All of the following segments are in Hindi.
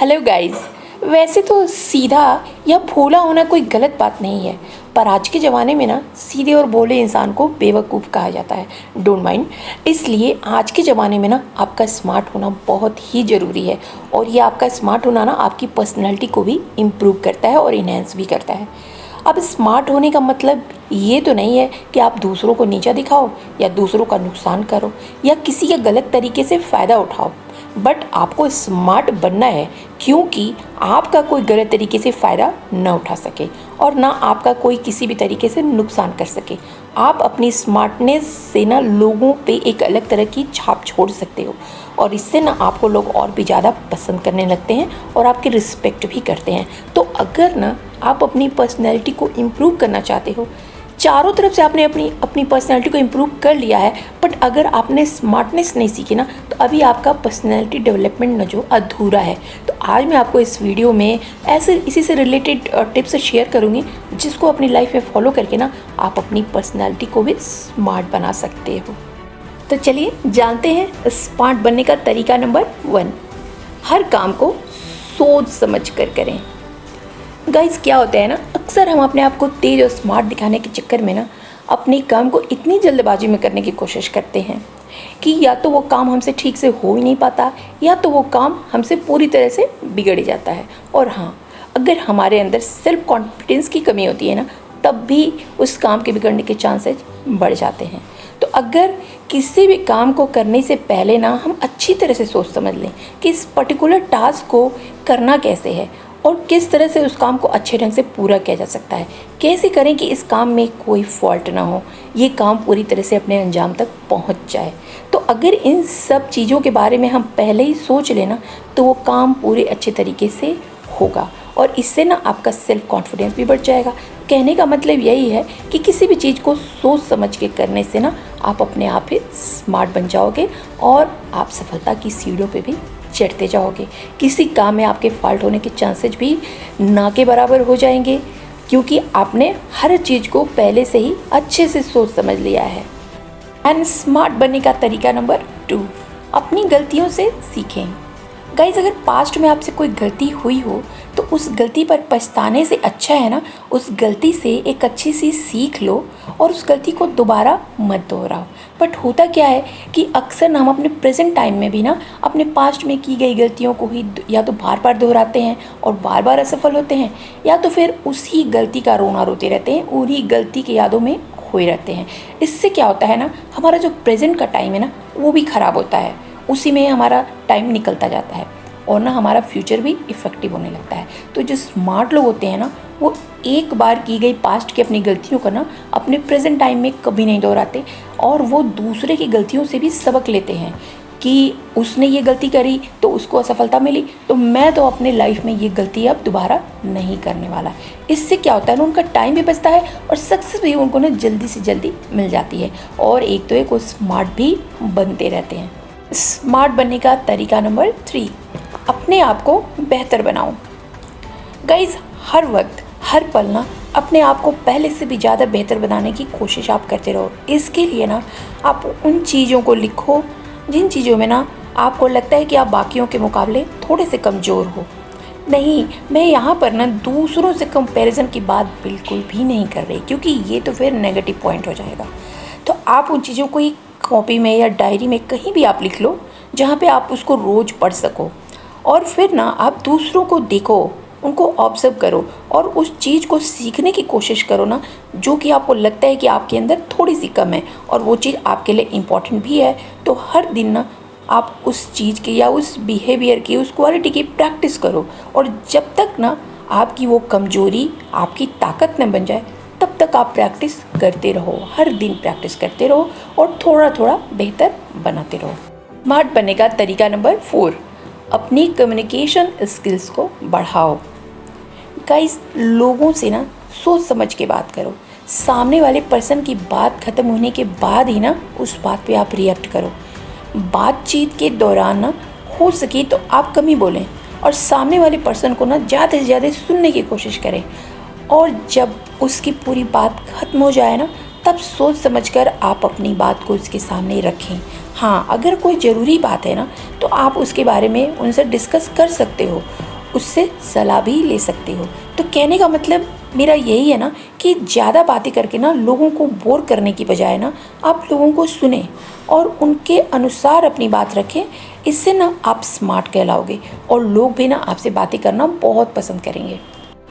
Hello guys. वैसे तो सीधा या भोला होना कोई गलत बात नहीं है, पर आज के ज़माने में ना सीधे और भोले इंसान को बेवकूफ़ कहा जाता है। Don't mind. इसलिए आज के ज़माने में ना आपका स्मार्ट होना बहुत ही ज़रूरी है, और ये आपका स्मार्ट होना ना आपकी पर्सनैलिटी को भी इम्प्रूव करता है और इन्हेंस भी करता है। अब स्मार्ट होने का मतलब ये तो नहीं है कि आप दूसरों को नीचा दिखाओ या दूसरों का नुकसान करो या किसी का गलत तरीके से फ़ायदा उठाओ, बट आपको स्मार्ट बनना है क्योंकि आपका कोई गलत तरीके से फ़ायदा न उठा सके और ना आपका कोई किसी भी तरीके से नुकसान कर सके। आप अपनी स्मार्टनेस से ना लोगों पे एक अलग तरह की छाप छोड़ सकते हो, और इससे ना आपको लोग और भी ज़्यादा पसंद करने लगते हैं और आपकी रिस्पेक्ट भी करते हैं। तो अगर ना आप अपनी पर्सनैलिटी को इम्प्रूव करना चाहते हो, चारों तरफ से आपने अपनी अपनी पर्सनैलिटी को इम्प्रूव कर लिया है, बट अगर आपने स्मार्टनेस नहीं सीखी ना, तो अभी आपका पर्सनैलिटी डेवलपमेंट ना जो अधूरा है। तो आज मैं आपको इस वीडियो में ऐसे इसी से रिलेटेड टिप्स शेयर करूँगी जिसको अपनी लाइफ में फॉलो करके ना आप अपनी पर्सनैलिटी को भी स्मार्ट बना सकते हो। तो चलिए जानते हैं स्मार्ट बनने का तरीका नंबर 1। हर काम को सोच समझ कर करें। गाइस, क्या होता है ना, अक्सर हम अपने आप को तेज़ और स्मार्ट दिखाने के चक्कर में ना अपने काम को इतनी जल्दबाजी में करने की कोशिश करते हैं कि या तो वो काम हमसे ठीक से हो ही नहीं पाता या तो वो काम हमसे पूरी तरह से बिगड़ ही जाता है। और हाँ, अगर हमारे अंदर सेल्फ कॉन्फिडेंस की कमी होती है ना, तब भी उस काम के बिगड़ने के चांसेस बढ़ जाते हैं। तो अगर किसी भी काम को करने से पहले ना हम अच्छी तरह से सोच समझ लें कि इस पर्टिकुलर टास्क को करना कैसे है और किस तरह से उस काम को अच्छे ढंग से पूरा किया जा सकता है, कैसे करें कि इस काम में कोई फॉल्ट ना हो, ये काम पूरी तरह से अपने अंजाम तक पहुंच जाए। तो अगर इन सब चीज़ों के बारे में हम पहले ही सोच लेना, तो वो काम पूरे अच्छे तरीके से होगा और इससे ना आपका सेल्फ कॉन्फिडेंस भी बढ़ जाएगा। कहने का मतलब यही है कि किसी भी चीज़ को सोच समझ के करने से ना आप अपने आप ही स्मार्ट बन जाओगे और आप सफलता की सीढ़ियों पे भी चढ़ते जाओगे। किसी काम में आपके फॉल्ट होने के चांसेस भी ना के बराबर हो जाएंगे, क्योंकि आपने हर चीज़ को पहले से ही अच्छे से सोच समझ लिया है। एंड स्मार्ट बनने का तरीका नंबर 2, अपनी गलतियों से सीखें। गाइज, अगर पास्ट में आपसे कोई गलती हुई हो तो उस गलती पर पछताने से अच्छा है ना, उस गलती से एक अच्छी सी सीख लो और उस गलती को दोबारा मत दोहराओ। बट होता क्या है कि अक्सर हम अपने प्रेजेंट टाइम में भी ना अपने पास्ट में की गई गलतियों को ही या तो बार बार दोहराते हैं और बार बार असफल होते हैं, या तो फिर उसी गलती का रोना रोते रहते हैं, उन्हीं गलती की यादों में खोए रहते हैं। इससे क्या होता है ना, हमारा जो प्रेजेंट का टाइम है ना वो भी ख़राब होता है, उसी में हमारा टाइम निकलता जाता है और ना हमारा फ्यूचर भी इफ़ेक्टिव होने लगता है। तो जो स्मार्ट लोग होते हैं ना, वो एक बार की गई पास्ट की अपनी गलतियों को ना अपने प्रेजेंट टाइम में कभी नहीं दोहराते, और वो दूसरे की गलतियों से भी सबक लेते हैं कि उसने ये गलती करी तो उसको असफलता मिली, तो मैं तो अपने लाइफ में ये गलती अब दोबारा नहीं करने वाला। इससे क्या होता है ना, उनका टाइम भी बचता है और सक्सेस भी उनको ना जल्दी से जल्दी मिल जाती है, और एक तो एक वो स्मार्ट भी बनते रहते हैं। स्मार्ट बनने का तरीका नंबर 3, अपने आप को बेहतर बनाओ। गाइज, हर वक्त हर पल ना अपने आप को पहले से भी ज़्यादा बेहतर बनाने की कोशिश आप करते रहो। इसके लिए ना आप उन चीज़ों को लिखो जिन चीज़ों में ना आपको लगता है कि आप बाकियों के मुकाबले थोड़े से कमज़ोर हो। नहीं, मैं यहाँ पर ना दूसरों से कंपैरिजन की बात बिल्कुल भी नहीं कर रही, क्योंकि ये तो फिर नेगेटिव पॉइंट हो जाएगा। तो आप उन चीज़ों को एक कॉपी में या डायरी में कहीं भी आप लिख लो जहाँ पे आप उसको रोज़ पढ़ सको, और फिर ना आप दूसरों को देखो, उनको ऑब्जर्व करो और उस चीज़ को सीखने की कोशिश करो ना, जो कि आपको लगता है कि आपके अंदर थोड़ी सी कम है और वो चीज़ आपके लिए इम्पॉर्टेंट भी है। तो हर दिन ना आप उस चीज़ की या उस बिहेवियर की, उस क्वालिटी की प्रैक्टिस करो, और जब तक ना आपकी वो कमज़ोरी आपकी ताकत न बन जाए तब तक आप प्रैक्टिस करते रहो, हर दिन प्रैक्टिस करते रहो और थोड़ा थोड़ा बेहतर बनाते रहो। स्मार्ट बनने का तरीका नंबर 4, अपनी कम्युनिकेशन स्किल्स को बढ़ाओ। गाइस, लोगों से ना सोच समझ के बात करो। सामने वाले पर्सन की बात ख़त्म होने के बाद ही ना उस बात पे आप रिएक्ट करो। बातचीत के दौरान ना हो सके तो आप कम ही बोलें और सामने वाले पर्सन को ना ज़्यादा से ज़्यादा सुनने की कोशिश करें, और जब उसकी पूरी बात ख़त्म हो जाए ना, तब सोच समझकर आप अपनी बात को उसके सामने रखें। हाँ, अगर कोई ज़रूरी बात है ना, तो आप उसके बारे में उनसे डिस्कस कर सकते हो उससे सलाह भी ले सकते हो। तो कहने का मतलब मेरा यही है ना कि ज़्यादा बातें करके ना लोगों को बोर करने की बजाय ना आप लोगों को सुने और उनके अनुसार अपनी बात रखें। इससे ना आप स्मार्ट कहलाओगे और लोग भी ना आपसे बातें करना बहुत पसंद करेंगे।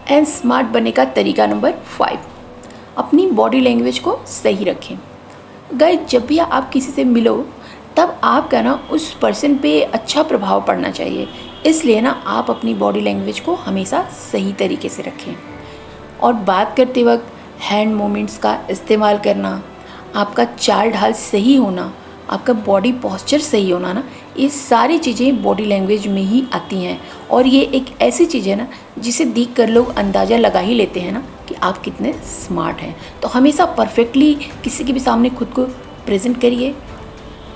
एंड स्मार्ट बनने का तरीका नंबर 5, अपनी बॉडी लैंग्वेज को सही रखें। गाइस, जब भी आप किसी से मिलो तब आपका ना उस पर्सन पे अच्छा प्रभाव पड़ना चाहिए, इसलिए ना आप अपनी बॉडी लैंग्वेज को हमेशा सही तरीके से रखें। और बात करते वक्त हैंड मूवमेंट्स का इस्तेमाल करना, आपका चाल ढाल सही होना, आपका बॉडी पोस्चर सही होना ना, ये सारी चीज़ें बॉडी लैंग्वेज में ही आती हैं। और ये एक ऐसी चीज़ है ना जिसे देख कर लोग अंदाज़ा लगा ही लेते हैं ना कि आप कितने स्मार्ट हैं। तो हमेशा परफेक्टली किसी के भी सामने खुद को प्रेजेंट करिए,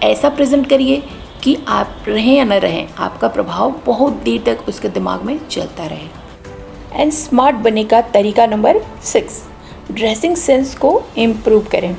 ऐसा प्रेजेंट करिए कि आप रहें या न रहें, आपका प्रभाव बहुत देर तक उसके दिमाग में चलता रहे। एंड स्मार्ट बनने का तरीका नंबर 6, ड्रेसिंग सेंस को इम्प्रूव करें।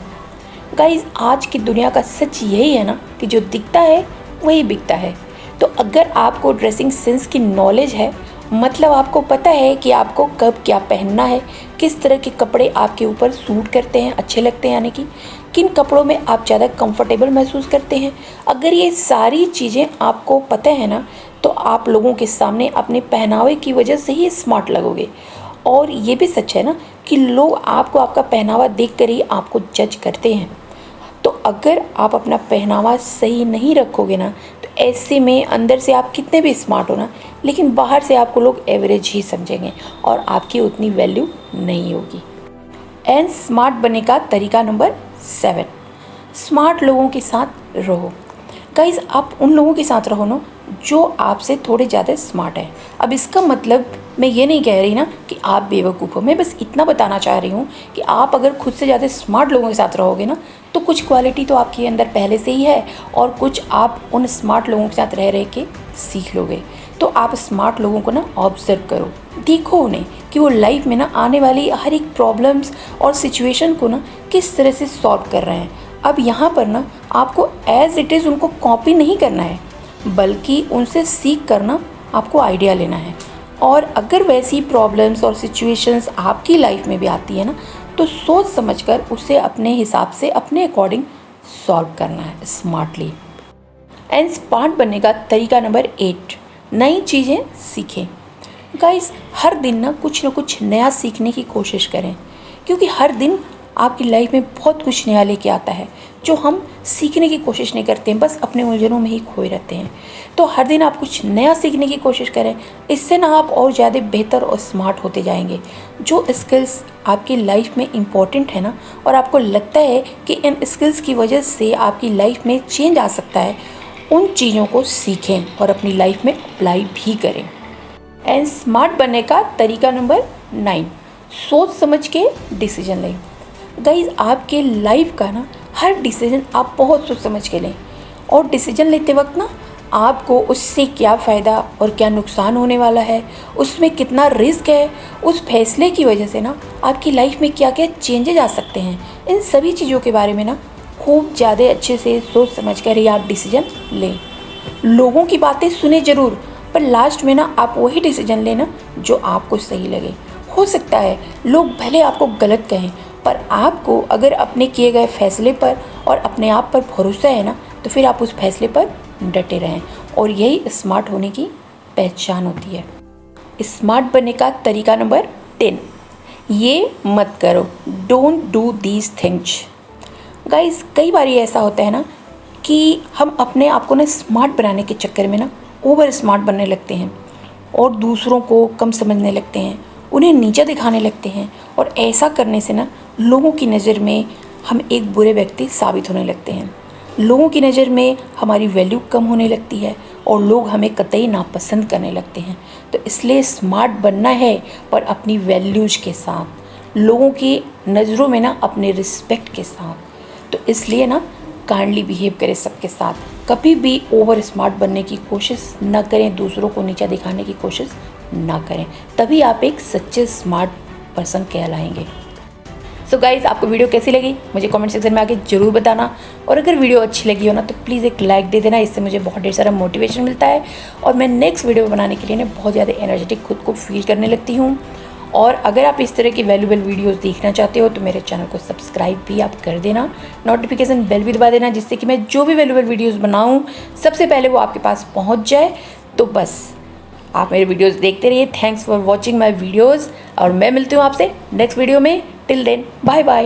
गाइस, आज की दुनिया का सच यही है ना कि जो दिखता है वही बिकता है। तो अगर आपको ड्रेसिंग सेंस की नॉलेज है, मतलब आपको पता है कि आपको कब क्या पहनना है, किस तरह के कपड़े आपके ऊपर सूट करते हैं, अच्छे लगते हैं, यानी कि किन कपड़ों में आप ज़्यादा कंफर्टेबल महसूस करते हैं, अगर ये सारी चीज़ें आपको पता है ना, तो आप लोगों के सामने अपने पहनावे की वजह से ही स्मार्ट लगोगे। और ये भी सच है ना कि लोग आपको आपका पहनावा देख कर ही आपको जज करते हैं। तो अगर आप अपना पहनावा सही नहीं रखोगे ना, तो ऐसे में अंदर से आप कितने भी स्मार्ट हो ना, लेकिन बाहर से आपको लोग एवरेज ही समझेंगे और आपकी उतनी वैल्यू नहीं होगी। एंड स्मार्ट बनने का तरीका नंबर 7, स्मार्ट लोगों के साथ रहो। गाइस, आप उन लोगों के साथ रहो ना जो आपसे थोड़े ज़्यादा स्मार्ट हैं। अब इसका मतलब मैं ये नहीं कह रही ना कि आप बेवकूफ़ हो, मैं बस इतना बताना चाह रही हूँ कि आप अगर खुद से ज़्यादा स्मार्ट लोगों के साथ रहोगे ना, तो कुछ क्वालिटी तो आपके अंदर पहले से ही है और कुछ आप उन स्मार्ट लोगों के साथ रह रह के सीख लोगे। तो आप स्मार्ट लोगों को ना ऑब्जर्व करो, देखो उन्हें कि वो लाइफ में ना आने वाली हर एक प्रॉब्लम्स और सिचुएशन को ना किस तरह से सॉल्व कर रहे हैं। अब यहाँ पर ना आपको एज इट इज़ उनको कॉपी नहीं करना है, बल्कि उनसे सीख कर ना आपको आइडिया लेना है। और अगर वैसी प्रॉब्लम्स और सिचुएशंस आपकी लाइफ में भी आती है ना, तो सोच समझकर उसे अपने हिसाब से अपने अकॉर्डिंग सॉल्व करना है स्मार्टली। एंड स्मार्ट बनने का तरीका नंबर 8, नई चीज़ें सीखें। गाइस, हर दिन ना कुछ नया सीखने की कोशिश करें, क्योंकि हर दिन आपकी लाइफ में बहुत कुछ नया लेके आता है जो हम सीखने की कोशिश नहीं करते हैं, बस अपने उलझनों में ही खोए रहते हैं। तो हर दिन आप कुछ नया सीखने की कोशिश करें, इससे ना आप और ज़्यादा बेहतर और स्मार्ट होते जाएंगे। जो स्किल्स आपकी लाइफ में इम्पॉर्टेंट है ना, और आपको लगता है कि इन स्किल्स की वजह से आपकी लाइफ में चेंज आ सकता है, उन चीज़ों को सीखें और अपनी लाइफ में अप्लाई भी करें। एंड स्मार्ट बनने का तरीका नंबर 9, सोच समझ के डिसीजन लें। गाइस, आपके लाइफ का ना हर डिसीजन आप बहुत सोच समझ के लें, और डिसीजन लेते वक्त ना आपको उससे क्या फ़ायदा और क्या नुकसान होने वाला है, उसमें कितना रिस्क है, उस फैसले की वजह से ना आपकी लाइफ में क्या क्या चेंजेज आ सकते हैं, इन सभी चीज़ों के बारे में ना खूब ज़्यादा अच्छे से सोच समझ कर ही आप डिसीजन लें। लोगों की बातें सुने ज़रूर, पर लास्ट में ना आप वही डिसीजन लेना जो आपको सही लगे। हो सकता है लोग भले आपको गलत कहें, पर आपको अगर अपने किए गए फैसले पर और अपने आप पर भरोसा है ना, तो फिर आप उस फैसले पर डटे रहें, और यही स्मार्ट होने की पहचान होती है। स्मार्ट बनने का तरीका नंबर 10, ये मत करो, don't do these things. Guys, कई बार ये ऐसा होता है ना कि हम अपने आप को ना स्मार्ट बनाने के चक्कर में ना ओवर स्मार्ट बनने लगते हैं और दूसरों को कम समझने लगते हैं, उन्हें नीचा दिखाने लगते हैं, और ऐसा करने से ना लोगों की नज़र में हम एक बुरे व्यक्ति साबित होने लगते हैं। लोगों की नज़र में हमारी वैल्यू कम होने लगती है और लोग हमें कतई नापसंद करने लगते हैं। तो इसलिए स्मार्ट बनना है, पर अपनी वैल्यूज़ के साथ, लोगों की नज़रों में ना अपने रिस्पेक्ट के साथ। तो इसलिए ना काइंडली बिहेव करें सबके साथ, कभी भी ओवर स्मार्ट बनने की कोशिश ना करें, दूसरों को नीचा दिखाने की कोशिश ना करें, तभी आप एक सच्चे स्मार्ट पर्सन कहलाएंगे। सो गाइज़, आपको वीडियो कैसी लगी मुझे कमेंट सेक्शन में आके ज़रूर बताना, और अगर वीडियो अच्छी लगी हो ना तो प्लीज़ एक लाइक दे देना, इससे मुझे बहुत ढेर सारा मोटिवेशन मिलता है और मैं नेक्स्ट वीडियो बनाने के लिए ना बहुत ज़्यादा एनर्जेटिक खुद को फील करने लगती हूँ। और अगर आप इस तरह की वैल्यूबल वीडियोस देखना चाहते हो तो मेरे चैनल को सब्सक्राइब भी आप कर देना, नोटिफिकेशन बेल भी दबा देना, जिससे कि मैं जो भी वैल्यूबल वीडियोस बनाऊँ सबसे पहले वो आपके पास पहुँच जाए। तो बस आप मेरे वीडियोस देखते रहिए। Thanks for watching my videos, और मैं मिलती हूँ आपसे नेक्स्ट वीडियो में। Till then, bye bye.